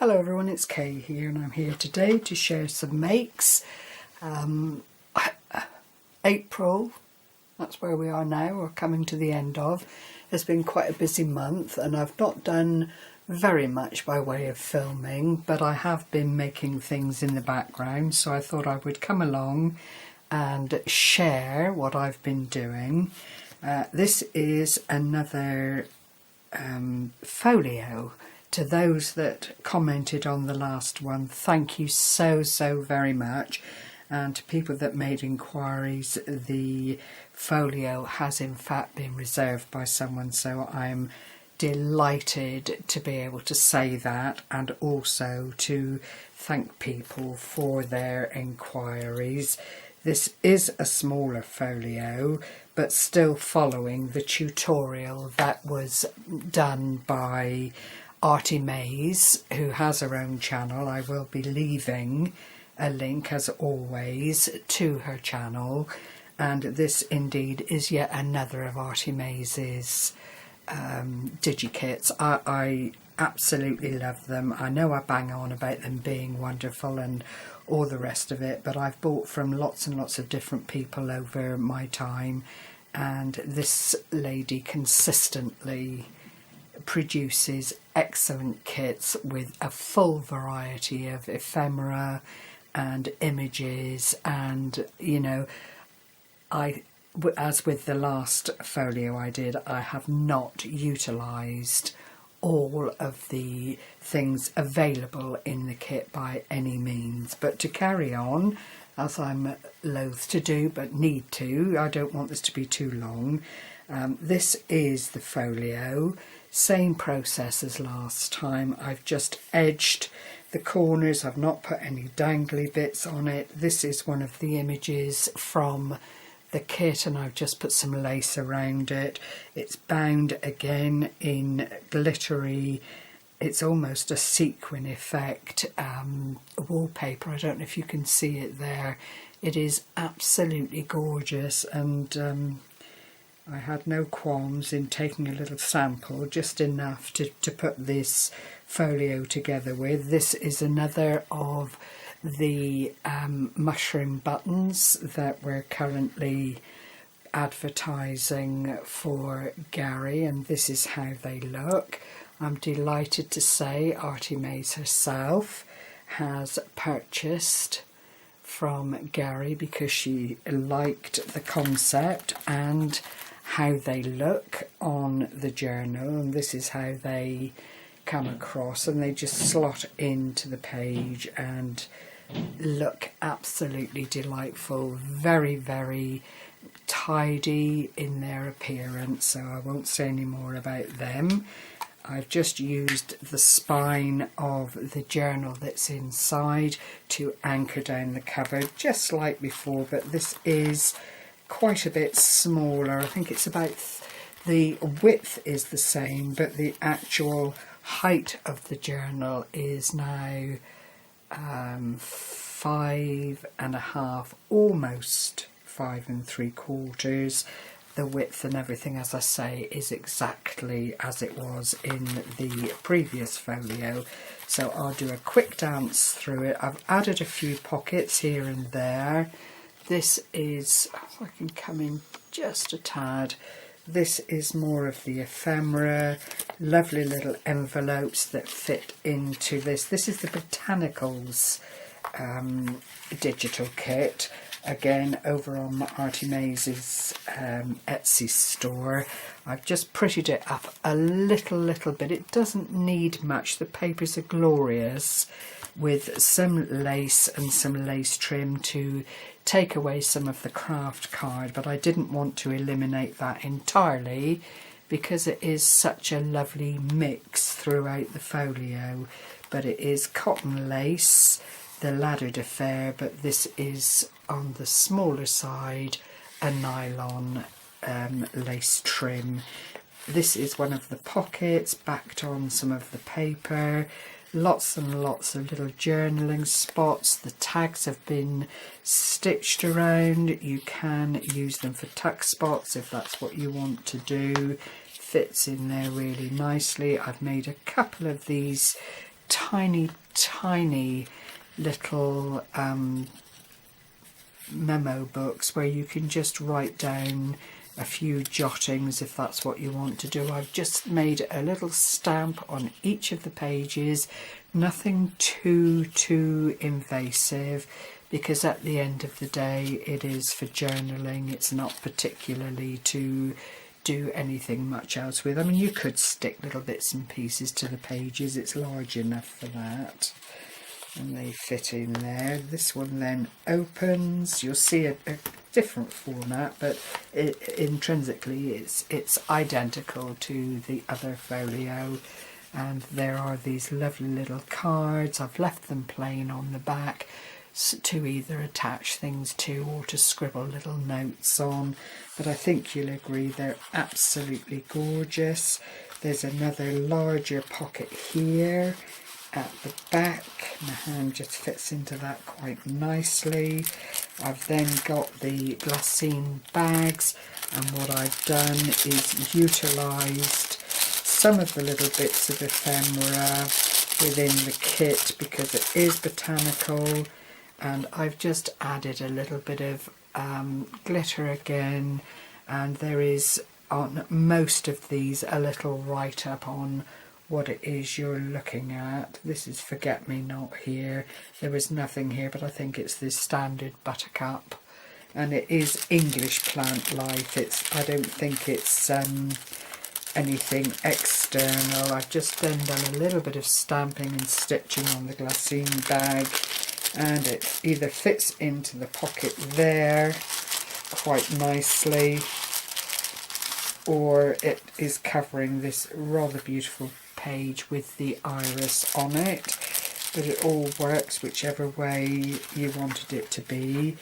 Hello everyone, it's Kay here and I'm here today to share some makes. April, that's where we are now, or coming to the end of. It's been quite a busy month and I've not done very much by way of filming, but I have been making things in the background, so I thought I would come along and share what I've been doing. This is another folio. To those that commented on the last one, thank you so very much, and to people that made inquiries, the folio has in fact been reserved by someone, so I'm delighted to be able to say that, and also to thank people for their inquiries. This is a smaller folio, but still following the tutorial that was done by Artymaze, who has her own channel. I will be leaving a link, as always, to her channel, and this indeed is yet another of Artymaze's digi kits. I absolutely love them. I know I bang on about them being wonderful and all the rest of it, but I've bought from lots and lots of different people over my time, and this lady consistently produces excellent kits with a full variety of ephemera and images, and you know, as with the last folio I did, I have not utilised all of the things available in the kit by any means, but to carry on, as I'm loath to do but need to, I don't want this to be too long. This is the folio. Same process as last time. I've just edged the corners. I've not put any dangly bits on it. This is one of the images from the kit, and I've just put some lace around it. It's bound again in glittery, it's almost a sequin effect wallpaper. I don't know if you can see it there. It is absolutely gorgeous, and I had no qualms in taking a little sample, just enough to put this folio together with. This is another of the mushroom buttons that we're currently advertising for Gary, and this is how they look. I'm delighted to say Artymaze herself has purchased from Gary because she liked the concept and how they look on the journal, and this is how they come across, and they just slot into the page and look absolutely delightful. Very tidy in their appearance, so I won't say any more about them. I've just used the spine of the journal that's inside to anchor down the cover, just like before, but this is quite a bit smaller. I think it's about, the width is the same, but the actual height of the journal is now 5.5, almost 5 3/4. The width and everything, as I say, is exactly as it was in the previous folio. So I'll do a quick dance through it. I've added a few pockets here and there. This is, if I can come in just a tad, this is more of the ephemera, lovely little envelopes that fit into this. This is the Botanicals digital kit, again over on Artymaze's A.T.C store. I've just prettied it up a little bit. It doesn't need much. The papers are glorious, with some lace and some lace trim to take away some of the craft card, but I didn't want to eliminate that entirely because it is such a lovely mix throughout the folio. But it is cotton lace, the ladder de fer, but this is on the smaller side a nylon lace trim. This is one of the pockets, backed on some of the paper. Lots and lots of little journaling spots. The tags have been stitched around. You can use them for tuck spots if that's what you want to do. Fits in there really nicely. I've made a couple of these tiny little memo books where you can just write down a few jottings if that's what you want to do. I've just made a little stamp on each of the pages, nothing too invasive, because at the end of the day it is for journaling. It's not particularly to do anything much else with. I mean, you could stick little bits and pieces to the pages, it's large enough for that, and they fit in there. This one then opens. You'll see a different format, but intrinsically it's identical to the other folio. And there are these lovely little cards. I've left them plain on the back to either attach things to or to scribble little notes on, but I think you'll agree they're absolutely gorgeous. There's another larger pocket here at the back. My hand just fits into that quite nicely. I've then got the glassine bags, and what I've done is utilised some of the little bits of ephemera within the kit because it is botanical, and I've just added a little bit of glitter again, and there is on most of these a little write-up on what it is you're looking at. This is forget-me-not here. There was nothing here, but I think it's this standard buttercup, and it is English plant life. I don't think it's anything external. I've just then done a little bit of stamping and stitching on the glassine bag, and it either fits into the pocket there quite nicely, or it is covering this rather beautiful page with the iris on it, but it all works whichever way you wanted it to be.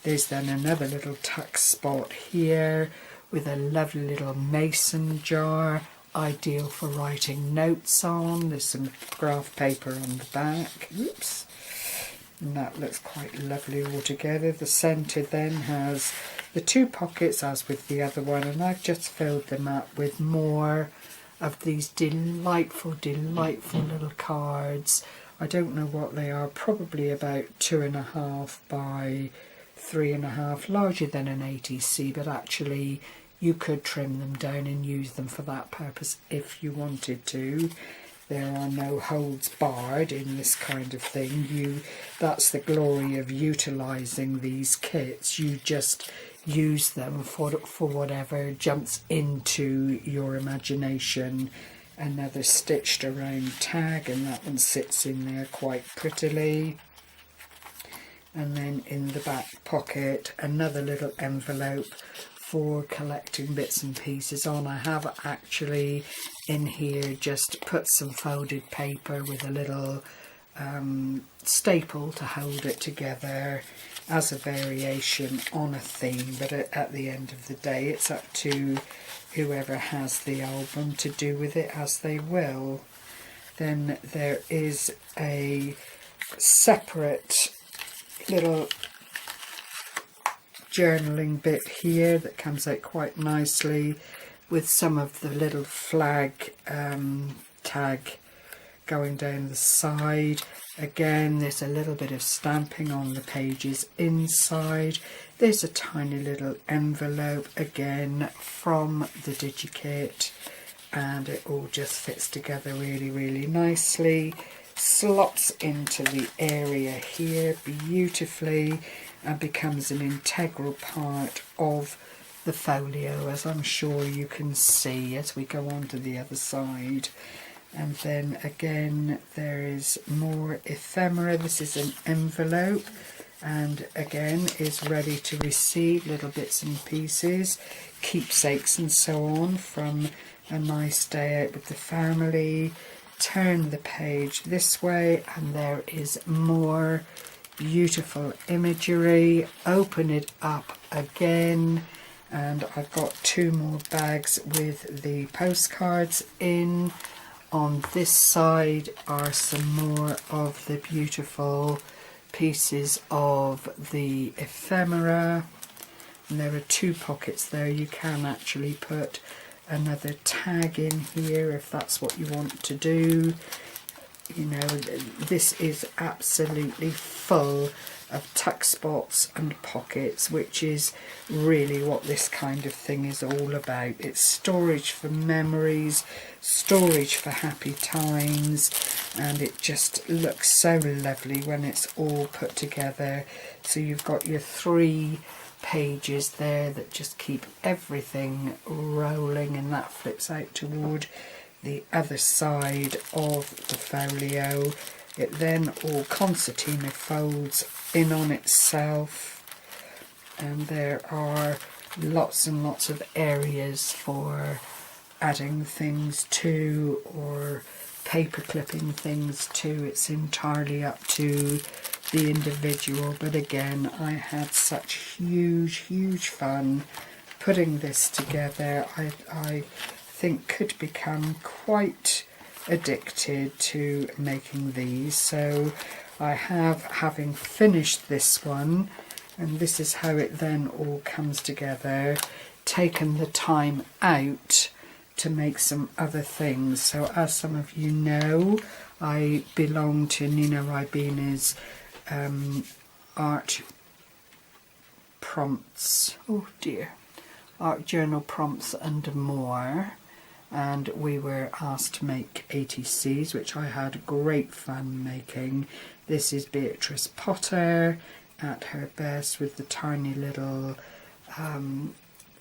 There's then another little tuck spot here with a lovely little mason jar, ideal for writing notes on. There's some graph paper on the back. Oops. And that looks quite lovely all together. The centre then has the two pockets as with the other one, and I've just filled them up with more of these delightful little cards. I don't know what they are, probably about 2.5 by 3.5, larger than an A.T.C, but actually you could trim them down and use them for that purpose if you wanted to. There are no holds barred in this kind of thing. That's the glory of utilising these kits. You just use them for whatever jumps into your imagination. Another stitched around tag, and that one sits in there quite prettily. And then in the back pocket, another little envelope for collecting bits and pieces on. I have actually in here just put some folded paper with a little staple to hold it together as a variation on a theme, but at the end of the day it's up to whoever has the album to do with it as they will. Then there is a separate little journaling bit here that comes out quite nicely with some of the little flag tag going down the side. Again, there's a little bit of stamping on the pages inside. There's a tiny little envelope again from the DigiKit, and it all just fits together really nicely. Slots into the area here beautifully and becomes an integral part of the folio, as I'm sure you can see as we go on to the other side. And then again there is more ephemera. This is an envelope, and again is ready to receive little bits and pieces, keepsakes and so on from a nice day out with the family. Turn the page this way and there is more beautiful imagery. Open it up again, and I've got two more bags with the postcards in. On this side are some more of the beautiful pieces of the ephemera, and there are two pockets there. You can actually put another tag in here if that's what you want to do. you know, this is absolutely full of tuck spots and pockets, which is really what this kind of thing is all about. It's storage for memories, storage for happy times, and it just looks so lovely when it's all put together. So you've got your 3 pages there that just keep everything rolling, and that flips out toward the other side of the folio. It then all concertina folds in on itself, and there are lots and lots of areas for adding things to or paper clipping things to. It's entirely up to the individual, but again, I had such huge fun putting this together. I think could become quite addicted to making these. So I have, having finished this one, and this is how it then all comes together, taken the time out to make some other things. So as some of you know, I belong to Nina Ribena's art prompts, art journal prompts and more, and we were asked to make A.T.Cs, which I had great fun making. This is Beatrix Potter at her best with the tiny little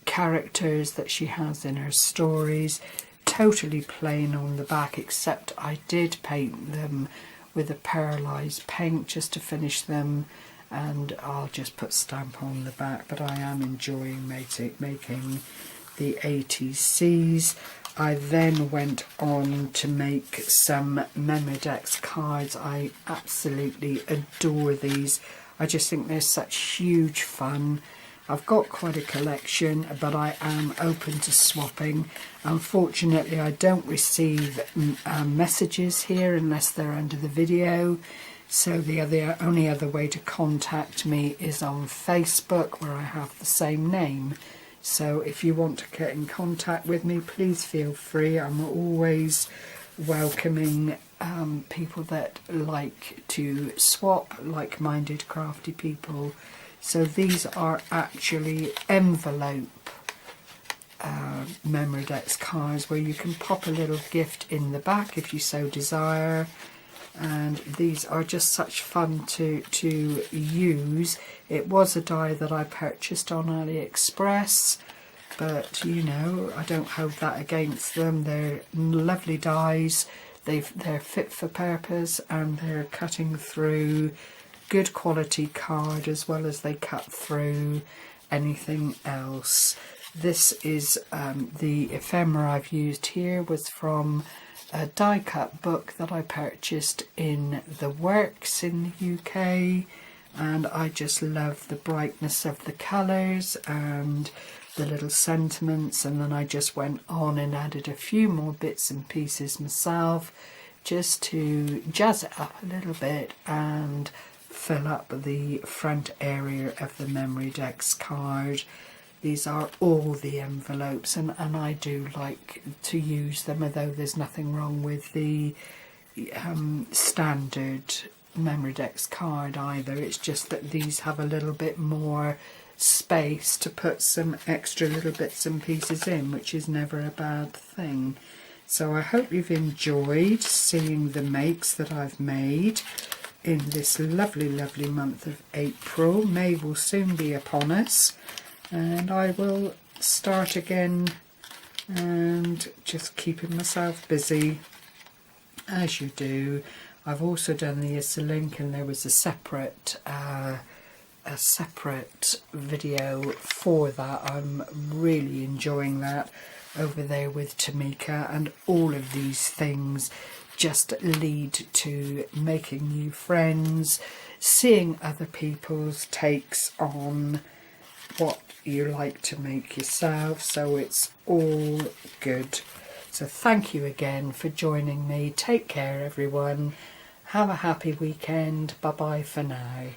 characters that she has in her stories, totally plain on the back, except I did paint them with a paralysed paint just to finish them, and I'll just put stamp on the back, but I am enjoying making the A.T.Cs. I then went on to make some Memodex cards. I absolutely adore these. I just think they're such huge fun. I've got quite a collection, but I am open to swapping. Unfortunately, I don't receive messages here unless they're under the video. So the only other way to contact me is on Facebook, where I have the same name. So if you want to get in contact with me, please feel free. I'm always welcoming people that like to swap, like-minded crafty people. So these are actually envelope Memodex cards where you can pop a little gift in the back if you so desire. And these are just such fun to use. It was a die that I purchased on AliExpress, but you know, I don't hold that against them. They're lovely dies. They're fit for purpose, and they're cutting through good quality card as well as they cut through anything else. This is the ephemera I've used here was from a die cut book that I purchased in the Works in the UK, and I just love the brightness of the colours and the little sentiments, and then I just went on and added a few more bits and pieces myself just to jazz it up a little bit and fill up the front area of the Memodex card. These are all the envelopes, and I do like to use them, although there's nothing wrong with the standard Memodex card either. It's just that these have a little bit more space to put some extra little bits and pieces in, which is never a bad thing. So I hope you've enjoyed seeing the makes that I've made in this lovely month of April. May will soon be upon us, and I will start again and just keeping myself busy as you do. I've also done the link, and there was a separate video for that. I'm really enjoying that over there with Tamika, and all of these things just lead to making new friends, seeing other people's takes on what you like to make yourself, so it's all good. So thank you again for joining me. Take care everyone. Have a happy weekend. Bye bye for now.